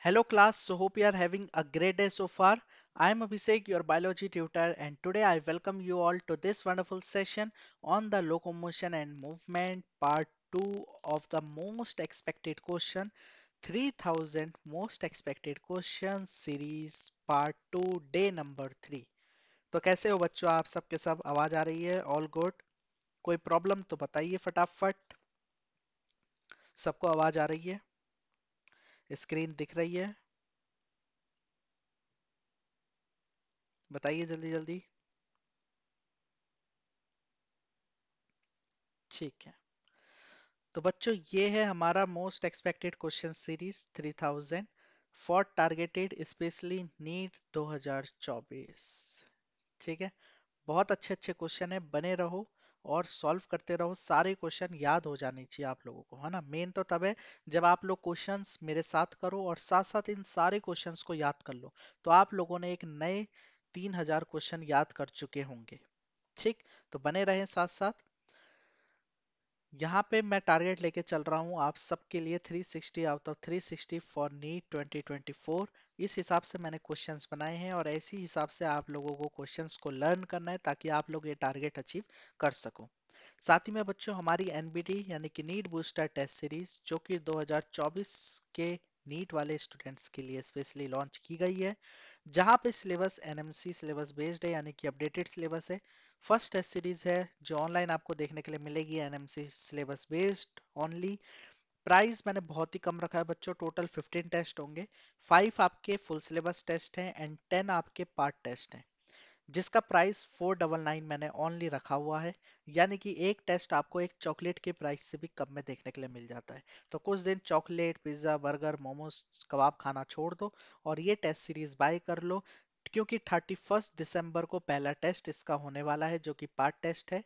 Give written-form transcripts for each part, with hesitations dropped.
Hello class, so hope you are having a great day so far. I am Abhishek, your biology tutor, and today I welcome you all to this wonderful session on the locomotion and movement part 2 of the most expected question 3000 most expected questions series part 2 day number 3। तो कैसे हो बच्चों, आप सबके सब आवाज आ रही है? All good? कोई प्रॉब्लम तो बताइए फटाफट। सबको आवाज आ रही है? स्क्रीन दिख रही है? बताइए जल्दी जल्दी। ठीक है, तो बच्चों ये है हमारा most expected question series 3000 for targeted specially NEET 2024। ठीक है, बहुत अच्छे अच्छे क्वेश्चन है, बने रहो और सॉल्व करते रहो। सारे क्वेश्चन याद हो जाने चाहिए आप लोगों को, है ना। मेन तो तब है जब आप लोग क्वेश्चंस मेरे साथ करो और साथ साथ इन सारे क्वेश्चंस को याद कर लो, तो आप लोगों ने एक नए 3000 क्वेश्चन याद कर चुके होंगे। ठीक, तो बने रहें साथ साथ। यहाँ पे मैं टारगेट लेके चल रहा हूँ आप सबके लिए 360 आउट ऑफ 360 फॉर नीट 2024। इस हिसाब से मैंने क्वेश्चंस बनाए हैं और ऐसी हिसाब से आप लोगों को क्वेश्चंस को लर्न करना है ताकि आप लोग ये टारगेट अचीव कर सको। साथ ही में बच्चों हमारी एनबीटी यानी कि नीट बूस्टर टेस्ट सीरीज जो कि 2024 के नीट वाले स्टूडेंट्स के लिए स्पेशली लॉन्च की गई है, जहाँ पे सिलेबस एनएमसी सिलेबस बेस्ड है यानी कि अपडेटेड सिलेबस है। फर्स्ट टेस्ट सीरीज है जो ऑनलाइन आपको देखने के लिए मिलेगी, NMC syllabus based only. Price मैंने बहुत ही कम रखा है बच्चों, टोटल 15 टेस्ट होंगे। 5 आपके फुल सिलेबस टेस्ट हैं एंड 10 आपके पार्ट टेस्ट हैं, जिसका प्राइस 499 मैंने ओनली रखा हुआ है। यानी कि एक टेस्ट आपको एक चॉकलेट के प्राइस से भी कम में देखने के लिए मिल जाता है। तो कुछ दिन चॉकलेट पिज्ज़ा बर्गर मोमोज कबाब खाना छोड़ दो और ये टेस्ट सीरीज बाय कर लो, क्योंकि 31 दिसंबर को पहला टेस्ट इसका होने वाला है जो कि पार्ट टेस्ट है।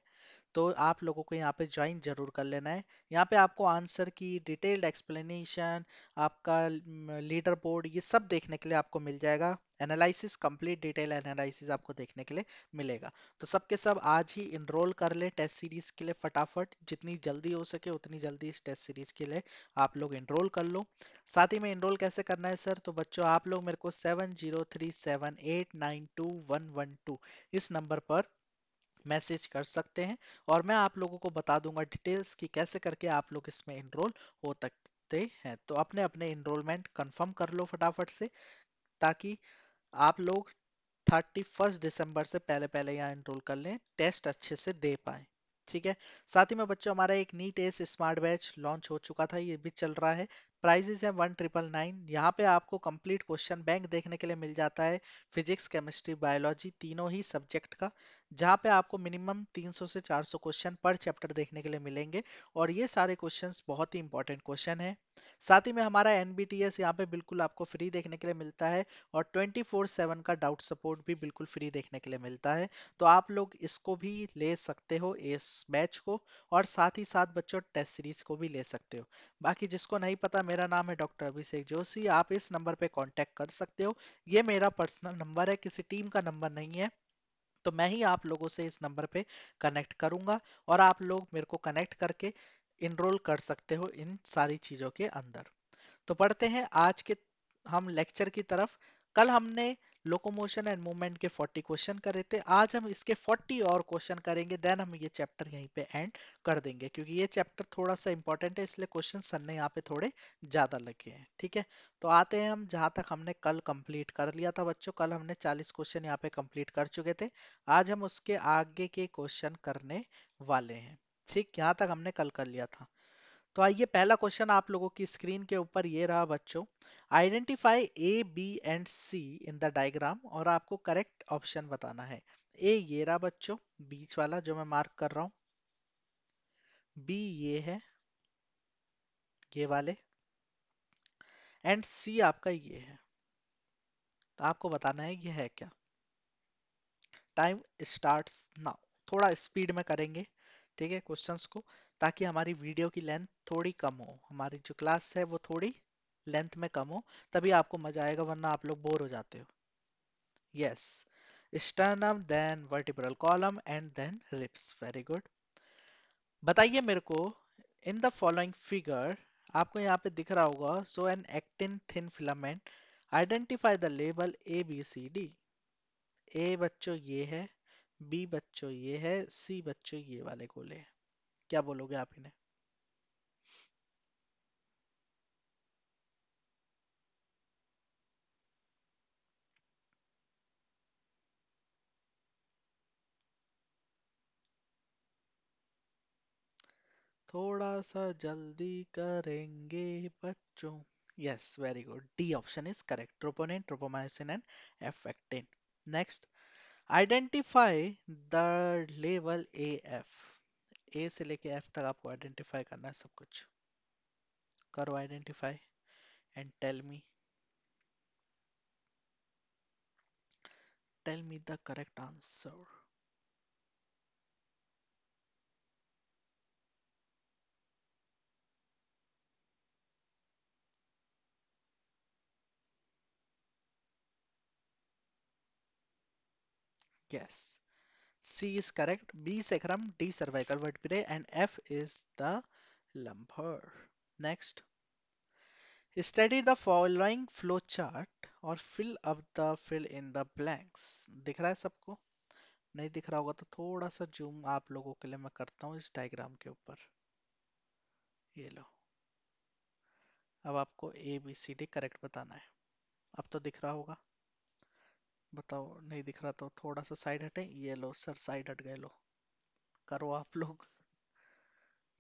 तो आप लोगों को यहाँ पे ज्वाइन जरूर कर लेना है। यहाँ पे आपको आंसर की डिटेल्ड एक्सप्लेनेशन, आपका लीडर बोर्ड, ये सब देखने के लिए आपको मिल जाएगा। एनालिसिस, कंप्लीट डिटेल एनालिसिस आपको देखने के लिए मिलेगा। तो सबके सब आज ही इनरोल कर ले टेस्ट सीरीज के लिए फटाफट, जितनी जल्दी हो सके उतनी जल्दी इस टेस्ट सीरीज के लिए आप लोग इनरोल कर लो। साथ ही में इनरोल कैसे करना है सर, तो बच्चों आप लोग मेरे को 7037892112 इस नंबर पर मैसेज कर सकते हैं और मैं आप लोगों को बता दूंगा डिटेल्स कि कैसे करके आप लोग इसमें इनरोल हो सकते हैं। तो अपने अपने इनरोलमेंट कंफर्म कर लो फटाफट से, ताकि आप लोग 31 दिसंबर से पहले पहले यहाँ इनरोल कर लें, टेस्ट अच्छे से दे पाए। ठीक है, साथ ही में बच्चों हमारा एक NEET S smart batch launch हो चुका था, ये भी चल रहा है। प्राइजेस है 1999। यहाँ पे आपको कंप्लीट क्वेश्चन बैंक देखने के लिए मिल जाता है, फिजिक्स केमिस्ट्री बायोलॉजी तीनों ही सब्जेक्ट का, जहाँ पे आपको मिनिमम 300 से 400 क्वेश्चन पर चैप्टर देखने के लिए मिलेंगे और ये सारे क्वेश्चंस बहुत ही इंपॉर्टेंट क्वेश्चन है। साथ ही में हमारा एनबीटीएस यहाँ पे बिल्कुल आपको फ्री देखने के लिए मिलता है और 24/7 का डाउट सपोर्ट भी बिल्कुल फ्री देखने के लिए मिलता है। तो आप लोग इसको भी ले सकते हो इस बैच को, और साथ ही साथ बच्चों टेस्ट सीरीज को भी ले सकते हो। बाकी जिसको नहीं पता, मेरा नाम है डॉक्टर अभिषेक जोशी, आप इस नंबर पे कांटेक्ट कर सकते हो। ये मेरा पर्सनल नंबर है, किसी टीम का नंबर नहीं है। तो मैं ही आप लोगों से इस नंबर पे कनेक्ट करूंगा और आप लोग मेरे को कनेक्ट करके इनरोल कर सकते हो इन सारी चीजों के अंदर। तो पढ़ते हैं आज के हम लेक्चर की तरफ। कल हमने लोकोमोशन एंड मूवमेंट के 40 क्वेश्चन करे थे, आज हम इसके 40 और क्वेश्चन करेंगे, देन हम ये चैप्टर यहीं पे एंड कर देंगे, क्योंकि ये चैप्टर थोड़ा सा इंपॉर्टेंट है, इसलिए क्वेश्चन सर ने यहाँ पे थोड़े ज्यादा लगे हैं। ठीक है, तो आते हैं हम जहाँ तक हमने कल कंप्लीट कर लिया था बच्चों। कल हमने 40 क्वेश्चन यहाँ पे कंप्लीट कर चुके थे, आज हम उसके आगे के क्वेश्चन करने वाले हैं। ठीक, यहाँ तक हमने कल कर लिया था। तो आइए, पहला क्वेश्चन आप लोगों की स्क्रीन के ऊपर ये रहा बच्चों। Identify A B and C in the diagram, और आपको करेक्ट ऑप्शन बताना है। ए ये रहा बच्चों, बीच वाला जो मैं मार्क कर रहा हूँ। बी ये है, ये वाले। एंड सी आपका ये है। तो आपको बताना है ये है क्या। Time starts now. थोड़ा स्पीड में करेंगे, ठीक है, क्वेश्चंस को, ताकि हमारी वीडियो की लेंथ थोड़ी कम हो, हमारी जो क्लास है वो थोड़ी लेंथ में कम हो, तभी आपको मजा आएगा, वरना आप लोग बोर हो जाते हो। Yes, sternum then vertebral column and then ribs, very good। बताइए मेरे को, इन द फॉलोइंग फिगर आपको यहाँ पे दिख रहा होगा, so an actin thin filament, identify the label A B C D. ए बच्चों ये है, बी बच्चों ये है, सी बच्चों ये वाले गोले हैं। क्या बोलोगे आप इन्हें? थोड़ा सा जल्दी करेंगे बच्चों। Yes, very good, D option is correct, troponin, tropomyosin and F actin. Next, identify the level A F. A से लेके एफ तक आपको आइडेंटिफाई करना है सब कुछ। करो identify and tell me the correct answer. Yes, C is correct. B sacrum, D cervical vertebrae, and F is the lumbar. Next, study the following flow chart और fill in the blanks. दिख रहा है सबको? नहीं दिख रहा होगा तो थोड़ा सा जूम आप लोगों के लिए मैं करता हूँ इस डायग्राम के ऊपर। ये लो, अब आपको A B C D correct बताना है। अब तो दिख रहा होगा, बताओ। नहीं दिख रहा तो थोड़ा सा साइड हटे। ये लो सर, साइड हट गए, लो करो आप लोग।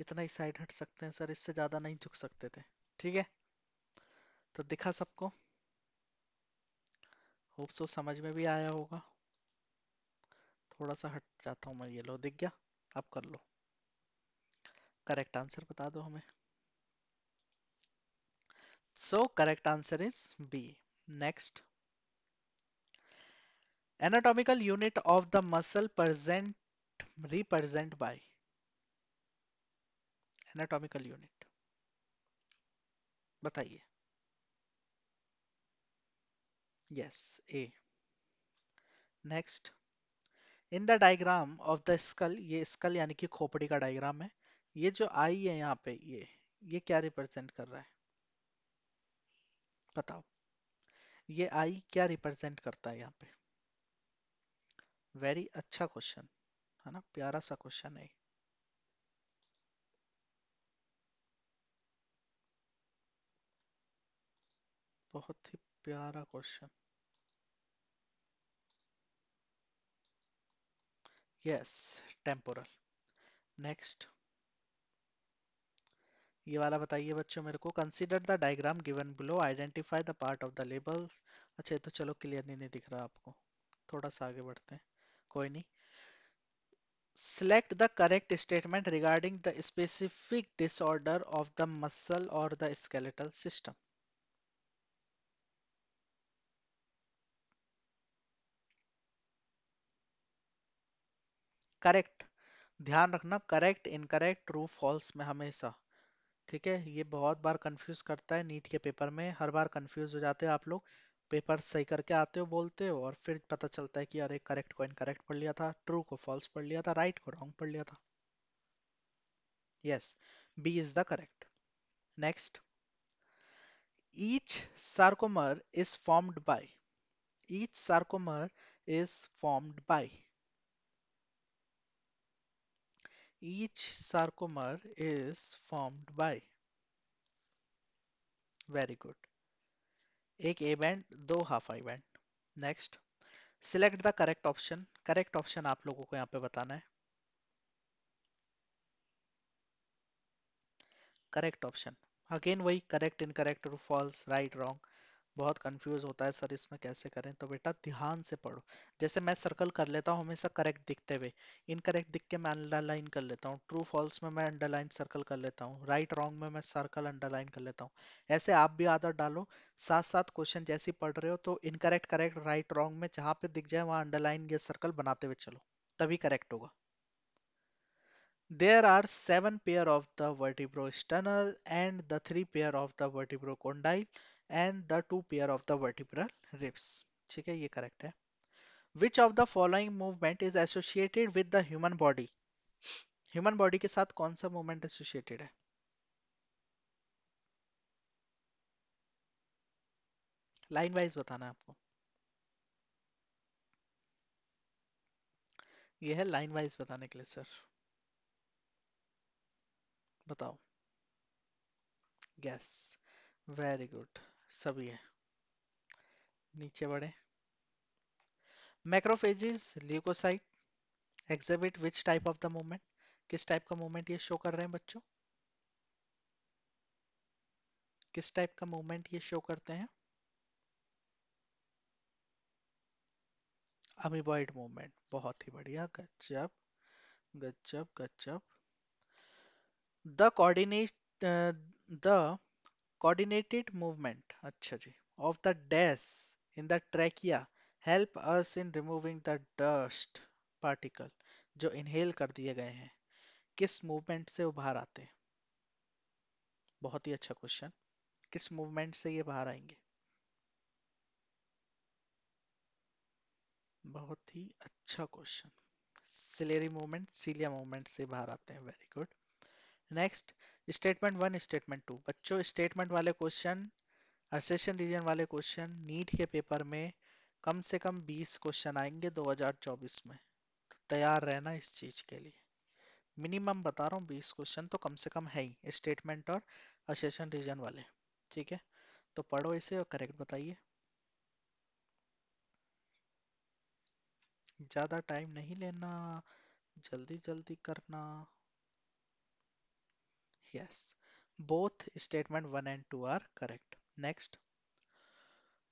इतना ही साइड हट सकते हैं सर, इससे ज्यादा नहीं झुक सकते थे। ठीक है, तो दिखा सबको? होप सो समझ में भी आया होगा। थोड़ा सा हट जाता हूँ मैं, ये लो दिख गया। आप कर लो, करेक्ट आंसर बता दो हमें। So correct answer is B. Next, anatomical unit of the muscle present represent by. Anatomical unit बताइए। Yes, A. Next, in the diagram of the skull, ये स्कल यानी कि खोपड़ी का डायग्राम है। ये जो आई है यहाँ पे, ये क्या रिप्रेजेंट कर रहा है? बताओ, ये आई क्या रिप्रेजेंट करता है यहाँ पे? वेरी अच्छा क्वेश्चन है ना, प्यारा सा क्वेश्चन है। बहुत ही प्यारा क्वेश्चन। Yes, temporal. नेक्स्ट, ये वाला बताइए बच्चों मेरे को। Consider the diagram given below, identify the part of the labels. अच्छा, ये तो चलो क्लियर नहीं दिख रहा आपको, थोड़ा सा आगे बढ़ते हैं। कोई नहीं। Select the correct statement regarding the specific disorder of the muscle or the skeletal system. Correct, ध्यान रखना, करेक्ट इनकरेक्ट ट्रू फॉल्स में हमेशा। ठीक है, ये बहुत बार कंफ्यूज करता है नीट के पेपर में, हर बार कंफ्यूज हो जाते हो आप लोग। पेपर सही करके आते हो, बोलते हो, और फिर पता चलता है कि अरे करेक्ट को इनकरेक्ट पढ़ लिया था, ट्रू को फॉल्स पढ़ लिया था, राइट को रॉन्ग पढ़ लिया था। Yes, B is the correct. Next, each sarcomer is formed by, each sarcomer is formed by, each sarcomer is formed by। Very good, एक ए बैंड, दो half I band. Next, select the correct option. Correct option आप लोगों को यहाँ पे बताना है। Correct option, again वही correct incorrect true false right wrong, बहुत कंफ्यूज होता है सर इसमें, कैसे करें? तो बेटा ध्यान से पढ़ो। जैसे मैं सर्कल कर लेता हूँ हमेशा करेक्ट दिखते हुए, इनकरेक्ट दिख के मैं अंडरलाइन कर लेता हूँ, ट्रू फॉल्स में मैं अंडरलाइन सर्कल कर लेता हूँ, राइट रॉन्ग में मैं सर्कल अंडरलाइन कर लेता हूँ। ऐसे आप भी आदत डालो, साथ साथ क्वेश्चन जैसे ही पढ़ रहे हो तो इनकरेक्ट करेक्ट राइट रॉन्ग में जहां पे दिख जाए वहां अंडरलाइन या सर्कल बनाते हुए चलो, तभी करेक्ट होगा। There are seven pair of the vertebrosternal and the three pair of the vertebrocondyle and the two pair of the vertebral ribs. ठीक है, ये करेक्ट है। Which of the following movement is associated with the human body? Human body के साथ कौन सा movement associated है? Line wise बताना है आपको। ये है लाइन वाइज बताने के लिए सर। बताओ। गैस। Very good. सभी है। नीचे बढ़े। Macrophages leucocyte exhibit which type of the movement, किस टाइप का मूवमेंट ये शो कर रहे हैं बच्चों? किस टाइप का मूवमेंट ये शो करते हैं? Amoeboid movement. बहुत ही बढ़िया, गजब गजब गजब। The coordinate the coordinated movement, अच्छा जी, of the dash in the trachea help us in removing the dust particle जो इनहेल कर दिए गए हैं, किस मूवमेंट से वो बाहर आते हैं? बहुत ही अच्छा क्वेश्चन। किस मूवमेंट से ये बाहर आएंगे? बहुत ही अच्छा question. Ciliary movement, cilia movement से बाहर आते हैं। Very good. Next, statement one statement two. बच्चों स्टेटमेंट वाले क्वेश्चन, असेशन रीजन वाले क्वेश्चन नीट के पेपर में कम से कम 20 क्वेश्चन आएंगे 2024 में। तो तैयार रहना इस चीज के लिए। मिनिमम बता रहा हूँ 20 क्वेश्चन तो कम से कम है ही स्टेटमेंट और असेशन रीजन वाले। ठीक है, तो पढ़ो इसे और करेक्ट बताइए। ज्यादा टाइम नहीं लेना, जल्दी जल्दी करना। Yes, both statement one and two are correct. Next,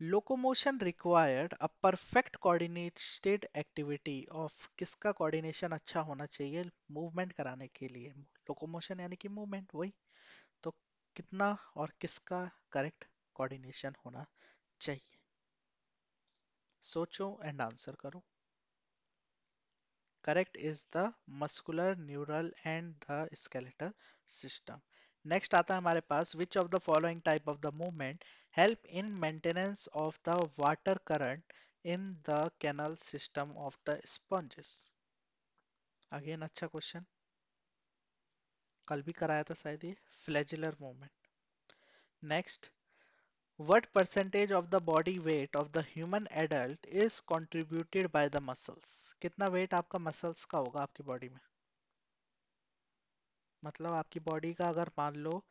locomotion required a perfect coordinated activity of, किसका कोऑर्डिनेशन अच्छा होना चाहिए मूवमेंट कराने के लिए? लोकोमोशन यानी कि मूवमेंट वही, तो कितना और किसका करेक्ट कोऑर्डिनेशन होना चाहिए? सोचो एंड आंसर करो। Correct is the muscular neural and the skeletal system. Next आता है हमारे पास, which of the following type of the movement help in maintenance of the water current in the canal system of the sponges? Again अच्छा question, कल भी कराया था शायद ये। Flagellar movement. Next, what percentage of the body weight of the human adult is contributed by the muscles? कितना wait आपका muscles का होगा आपकी बॉडी में? मतलब आपकी बॉडी का अगर मान लो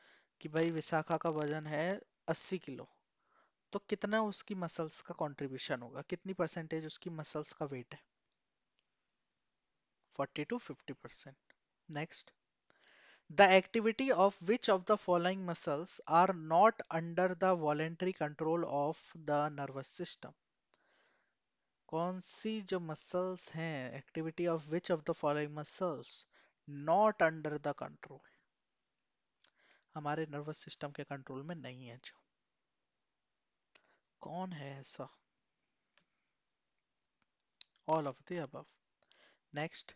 कि भाई विशाखा का वजन है 80 किलो, तो कितना उसकी मसल्स का कंट्रीब्यूशन होगा, कितनी परसेंटेज उसकी मसल्स का वेट है? 40 to 50%। Next, the activity of which of the following muscles are not under the voluntary control of the nervous system? कौन सी जो मसल्स हैं, activity of which of the following muscles not under the control, हमारे nervous system के control में नहीं है जो? कौन है ऐसा? All of the above. Next,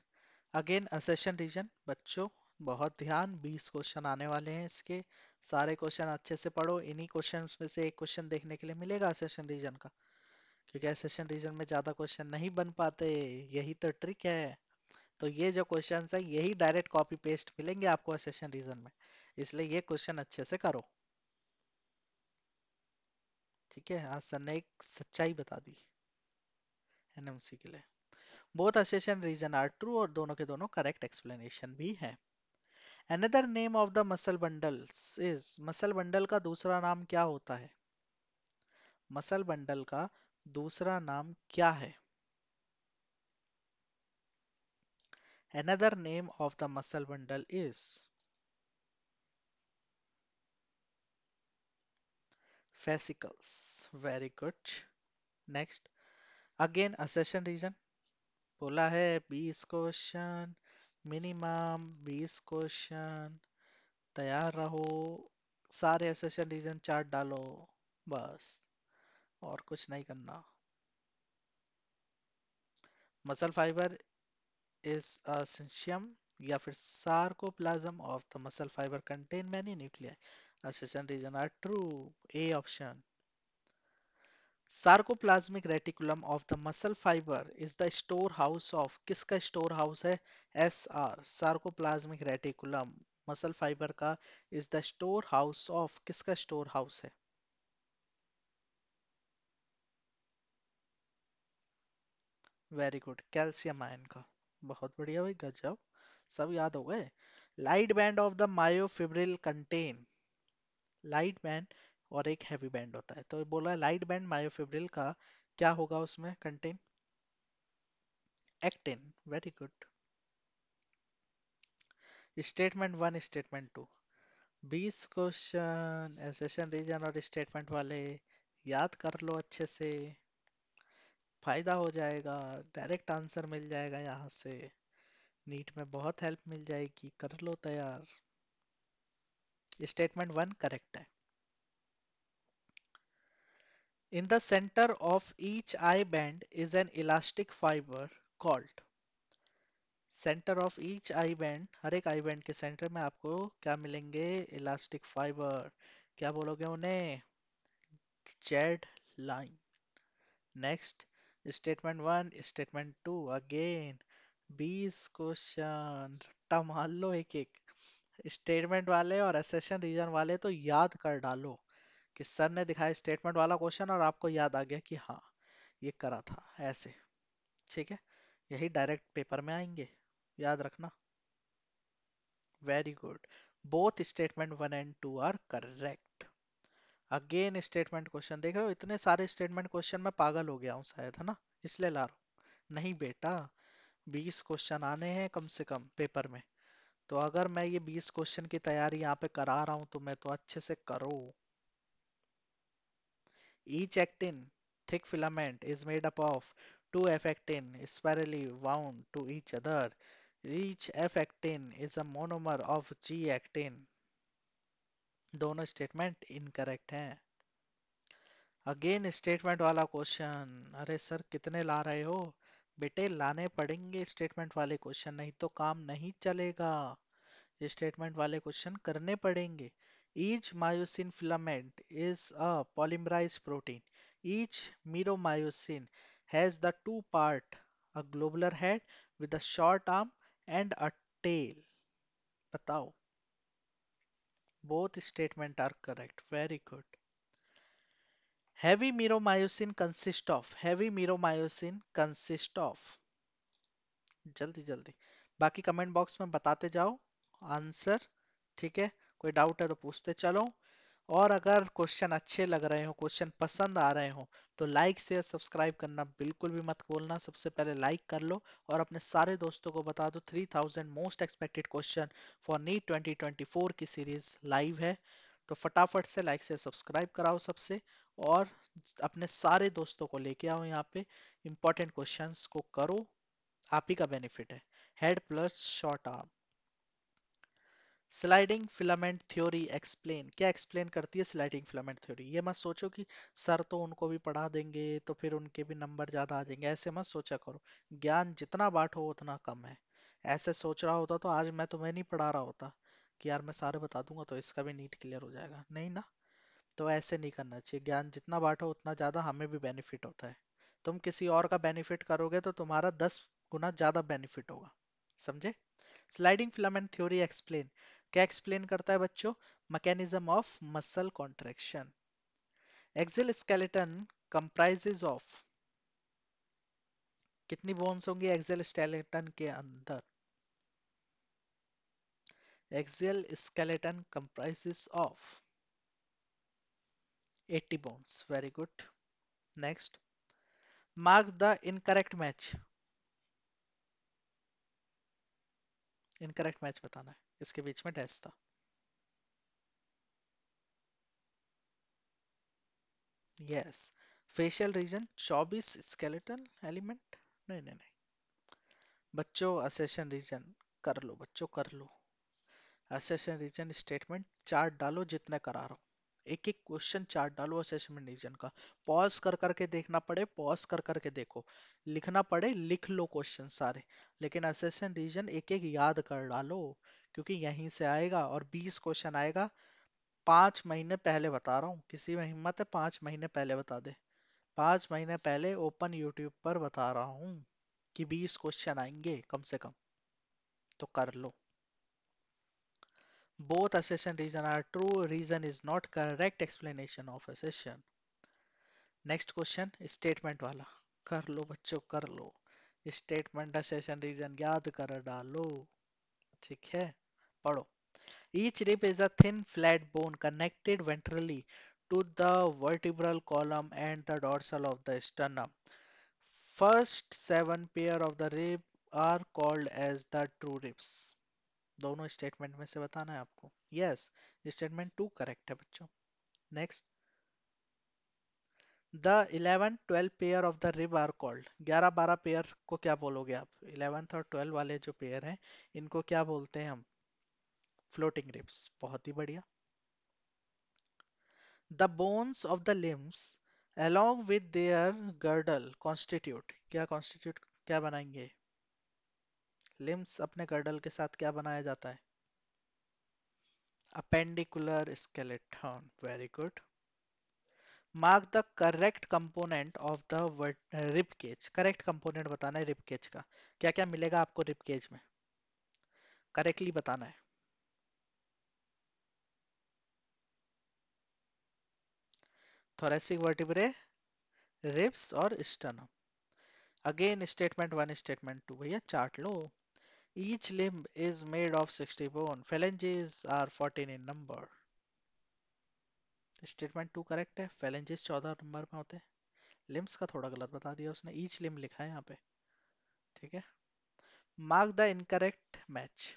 again assertion reason बच्चों, बहुत ध्यान, 20 क्वेश्चन आने वाले हैं इसके। सारे क्वेश्चन अच्छे से पढ़ो, इन्हीं क्वेश्चन में से एक क्वेश्चन देखने के लिए मिलेगा असेशन रीजन का, क्योंकि असेशन रीजन में ज्यादा क्वेश्चन नहीं बन पाते, यही तो ट्रिक है। तो ये जो क्वेश्चन है यही डायरेक्ट कॉपी पेस्ट मिलेंगे आपको असेशन रीजन में, इसलिए ये क्वेश्चन अच्छे से करो। ठीक है, आज सर ने एक सच्चाई बता दी एनएमसी के लिए। बोथ असेशन रीजन आर ट्रू, और दोनों के दोनों करेक्ट एक्सप्लेनेशन भी है। Another name of the muscle bundles is, muscle bundle का दूसरा नाम क्या होता है? मसल बंडल का दूसरा नाम क्या है? Another name of the muscle bundle is fascicles. Very good. Next, again assertion reason, बोला है 20 क्वेश्चन, मिनिमम 20 क्वेश्चन, तैयार रहो। सारे एसेशन रीजन चार्ट डालो बस, और कुछ नहीं करना। Muscle fibre is a syncytium या फिर sarcoplasm of the muscle fibre contain many nuclei. Assertion reason are true, A option. Sarcoplasmic reticulum of the muscle fibre is the store house of, किसका store house है? S R, sarcoplasmic reticulum muscle fibre का is the store house of, किसका store house है? SR, Sarcoplasmic Reticulum of the muscle fiber is the store house of, muscle fiber का is the store house of, muscle fiber का is the store house है? Sarcoplasmic Reticulum of the muscle fiber is the store house of, muscle fiber का is the store house है? किसका store house of, किसका store house है? Very good, calcium ion का। बहुत बढ़िया भाई, गजब, सब याद हो गए। Light band of the myofibril contain, light band और एक हैवी बैंड होता है, तो बोला लाइट बैंड मायोफिब्रिल का क्या होगा उसमें contain? Actin, very good. Statement one, statement two, 20 question assertion reason और स्टेटमेंट वाले, याद कर लो अच्छे से, फायदा हो जाएगा, डायरेक्ट आंसर मिल जाएगा यहाँ से, नीट में बहुत हेल्प मिल जाएगी, कर लो तैयार। स्टेटमेंट वन करेक्ट है। In the centre of each I band is an elastic fibre called, centre of each I band, हर एक आई बैंड के सेंटर में आपको क्या मिलेंगे? Elastic fibre. क्या बोलोगे उन्हें? Z line. Next, statement one, statement two again, 20 question, मान लो एक एक। स्टेटमेंट वाले और एसेशन रीजन वाले तो याद कर डालो कि सर ने दिखाया स्टेटमेंट वाला क्वेश्चन और आपको याद आ गया कि हाँ ये करा था ऐसे, ठीक है, यही डायरेक्ट पेपर में आएंगे, याद रखना। Very good, both statement one and two are correct. Again statement question, देख रहे हो इतने सारे स्टेटमेंट क्वेश्चन में पागल हो गया हूँ शायद, है ना, इसलिए ला रहा हूँ। नहीं बेटा, 20 क्वेश्चन आने हैं कम से कम पेपर में, तो अगर मैं ये 20 क्वेश्चन की तैयारी यहाँ पे करा रहा हूँ तो मैं तो अच्छे से करो। Each actin, thick filament, is made up of two F-actin spirally wound to each other. Each F-actin is a monomer of G-actin. दोनों स्टेटमेंट इनकरेक्ट हैं। अगेन स्टेटमेंट वाला क्वेश्चन, अरे सर कितने ला रहे हो? बेटे लाने पड़ेंगे स्टेटमेंट वाले क्वेश्चन, नहीं तो काम नहीं चलेगा, स्टेटमेंट वाले क्वेश्चन करने पड़ेंगे। Each myosin filament is a polymerized protein. Each meromyosin has the two part, a globular head with a short arm and a tail. बताओ। Both statement are correct. Very good. Heavy meromyosin consist of, heavy meromyosin consist of, जल्दी जल्दी, बाकी comment box में बताते जाओ answer, ठीक है, कोई डाउट है तो पूछते चलो। और अगर क्वेश्चन अच्छे लग रहे हो, क्वेश्चन पसंद आ रहे हो, तो लाइक शेयर सब्सक्राइब करना बिल्कुल भी मत भूलना, सबसे पहले लाइक कर लो और अपने सारे दोस्तों को बता दो 3000 most expected question for NEET 2024 की सीरीज लाइव है, तो फटाफट से लाइक शेयर सब्सक्राइब कराओ सबसे, और अपने सारे दोस्तों को लेके आओ यहाँ पे, इंपॉर्टेंट क्वेश्चंस को करो, आप ही का बेनिफिट है। Head plus short arm, sliding filament theory explain, क्या एक्सप्लेन करती है स्लाइडिंग फिलामेंट थ्योरी? ये मत सोचो कि सर तो उनको भी पढ़ा देंगे तो फिर उनके भी नंबर ज्यादा आ जाएंगे, ऐसे मत सोचा करो, ज्ञान जितना बांटो उतना कम है। ऐसे सोच रहा होता तो आज मैं तुम्हें नहीं पढ़ा रहा होता कि यार मैं सारे बता दूंगा तो इसका भी नीट क्लियर हो जाएगा, नहीं ना। तो ऐसे नहीं करना चाहिए, ज्ञान जितना बांटो उतना ज्यादा हमें भी बेनिफिट होता है, तुम किसी और का बेनिफिट करोगे तो तुम्हारा 10 गुना ज्यादा बेनिफिट होगा, समझे? स्लाइडिंग फिलामेंट थ्योरी एक्सप्लेन, क्या एक्सप्लेन करता है बच्चों? Mechanism of muscle contraction. Axial skeleton comprises of, कितनी बोन्स होंगी एक्सियल स्केलेटन के अंदर? Axial skeleton comprises of 80 bones, very good. Next, mark the incorrect match, incorrect match बताना है, इसके बीच में डैश था। Yes, facial region 24 skeleton element, नहीं नहीं नहीं बच्चों, असेशन रीजन कर लो बच्चों, कर लो, असेशन रीजन स्टेटमेंट चार्ट डालो जितने करा रहा हूँ, एक एक क्वेश्चन चार्ट डालो असेसमेंट रीजन का, पॉज कर करके देखना पड़े पॉज कर करके देखो, लिखना पड़े लिख लो क्वेश्चन सारे, लेकिन असेसन रीजन एक एक याद कर डालो, क्योंकि यहीं से आएगा और 20 क्वेश्चन आएगा। 5 महीने पहले बता रहा हूँ, किसी में हिम्मत है 5 महीने पहले बता दे? 5 महीने पहले ओपन यूट्यूब पर बता रहा हूँ कि 20 क्वेश्चन आएंगे कम से कम, तो कर लो। Both assertion reason are true. Reason is not correct explanation of assertion. Next question, statement वाला, कर लो बच्चों कर लो। स्टेटमेंट सेशन रीजन याद कर डालो। ठीक है, पढ़ो। Each rib is a thin flat bone connected ventrally to the vertebral column and the dorsal of the sternum. First seven pair of the rib are called as the true ribs. दोनों statement में से बताना है आपको। Yes, statement two correct है बच्चों। Next, the 11-12 pair of the rib are called. 11-12 pair को क्या बोलोगे आप? 11th और 12 वाले जो पेयर हैं इनको क्या बोलते हैं हम? Floating ribs. बहुत ही बढ़िया। The bones of the limbs along with their girdle constitute, क्या constitute, क्या बनाएंगे? लिम्स अपने गर्डल के साथ क्या बनाया जाता है? Appendicular skeleton. Very good. Mark the correct component of the rib cage. Correct component बताना है रिब केज का। क्या क्या मिलेगा आपको रिब केज में? करेक्टली बताना है। थोरेसिक वर्टिब्रे, रिब्स और sternum. Again statement one statement two, भैया चार्ट लो। Each limb is made of 60 bone. Phalanges are 14 in number. Statement two correct है, phalanges 14 नंबर में होते हैं। लिम्स का थोड़ा गलत बता दिया उसने, ईच लिम्ब लिखा है यहाँ पे। ठीक है, मार्क द इनकरेक्ट मैच।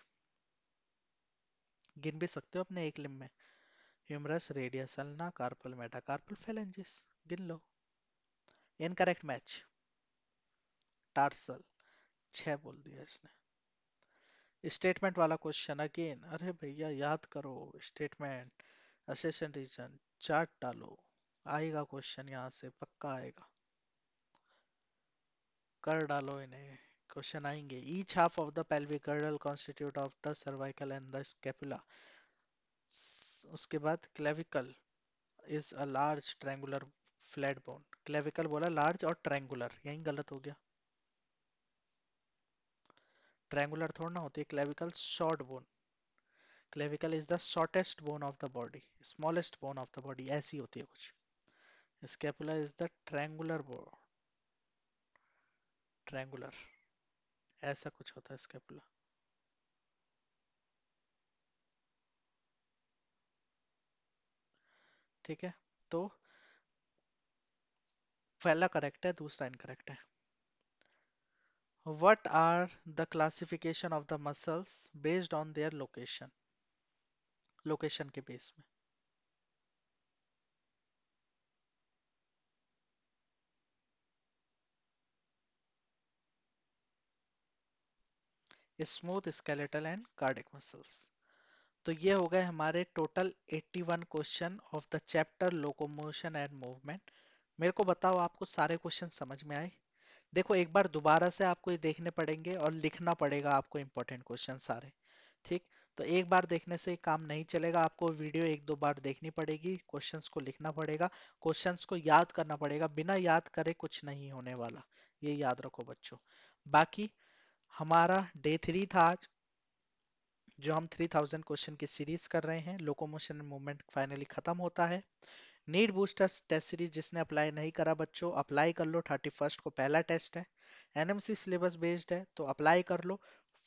गिन भी सकते हो अपने एक लिम्ब में। Humerus, radius, ulna, carpal, metacarpal, phalanges। गिन लो। Incorrect match, tarsal. 6 बोल दिया इसने। स्टेटमेंट वाला क्वेश्चन अगेन, अरे भैया याद करो स्टेटमेंट, असेशन रीजन, चार्ट डालो। आएगा क्वेश्चन यहाँ से, पक्का आएगा। कर डालो इन्हें, क्वेश्चन आएंगे। Each half of the pelvic girdle constitute of the cervical and the scapula. उसके बाद clavicle is a large triangular flat bone. clavicle बोला large और triangular, यही गलत हो गया। triangular थोड़ा ना होती है clavicle, short bone. clavicle is the shortest bone of the body, smallest bone of the body, ऐसी होती है कुछ। scapula is the triangular bone, triangular, ऐसा कुछ होता है scapula। ठीक है, तो पहला करेक्ट है, दूसरा इनकरेक्ट है। What are the classification of the muscles based on their location? Location के बेस में। Smooth, skeletal and cardiac muscles. तो ये हो गए हमारे total 81 question of the chapter locomotion and movement. मेरे को बताओ आपको सारे क्वेश्चन समझ में आए? देखो एक बार दोबारा से आपको ये देखने पड़ेंगे और लिखना पड़ेगा आपको इंपॉर्टेंट क्वेश्चन सारे। ठीक, तो एक बार देखने से काम नहीं चलेगा, आपको वीडियो एक दो बार देखनी पड़ेगी, क्वेश्चंस को लिखना पड़ेगा, क्वेश्चंस को याद करना पड़ेगा, बिना याद करे कुछ नहीं होने वाला, ये याद रखो बच्चों। बाकी हमारा डे 3 था आज, जो हम 3000 क्वेश्चन की सीरीज कर रहे हैं। लोकोमोशन एंड मूवमेंट फाइनली खत्म होता है। नीड बूस्टर्स टेस्ट सीरीज जिसने अप्लाई नहीं करा बच्चों, अप्लाई कर लो। 31st को पहला टेस्ट है, एनएमसी सिलेबस बेस्ड है, तो अप्लाई कर लो।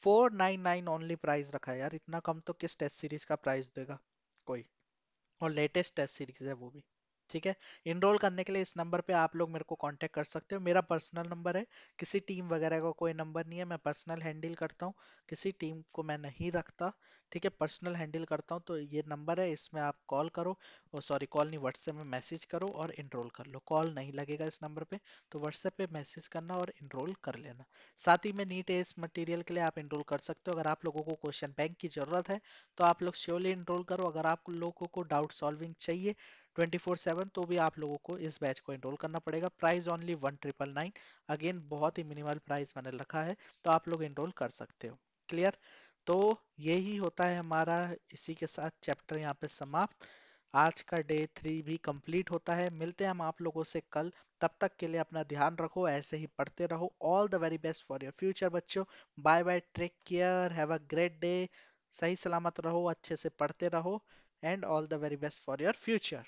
499 ओनली प्राइस रखा है यार, इतना कम तो किस टेस्ट सीरीज का प्राइस देगा कोई, और लेटेस्ट टेस्ट सीरीज है वो भी। ठीक है, इनरोल करने के लिए इस नंबर पे आप लोग मेरे को कांटेक्ट कर सकते हो, मेरा पर्सनल नंबर है, किसी टीम वगैरह का कोई नंबर नहीं है, मैं पर्सनल हैंडल करता हूँ, किसी टीम को मैं नहीं रखता। ठीक है, पर्सनल हैंडल करता हूँ, तो ये नंबर है, इसमें आप कॉल करो, और सॉरी कॉल नहीं, व्हाट्सएप में मैसेज करो और इनरोल कर लो। कॉल नहीं लगेगा इस नंबर पे, तो व्हाट्सएप पे मैसेज करना और इनरोल कर लेना। साथ ही में नीट एस मटेरियल के लिए आप इनरोल कर सकते हो। अगर आप लोगों को क्वेश्चन बैंक की जरूरत है तो आप लोग श्योरली इनरोल करो। अगर आप लोगों को डाउट सॉल्विंग चाहिए 24/7, तो भी आप लोगों को इस बैच को एनरोल करना पड़ेगा। Price only 1999। अगेन बहुत ही मिनिमल प्राइस मैंने रखा है, तो आप लोग एनरोल कर सकते हो। क्लियर? तो यही होता है हमारा, इसी के साथ चैप्टर यहाँ पे समाप्त। आज का डे 3 भी कंप्लीट होता है। मिलते हैं हम आप लोगों से कल, तब तक के लिए अपना ध्यान रखो, ऐसे ही पढ़ते रहो। All the very best for your future बच्चों। Bye bye, take care, have a great day. सही सलामत रहो, अच्छे से पढ़ते रहो, and all the very best for your future.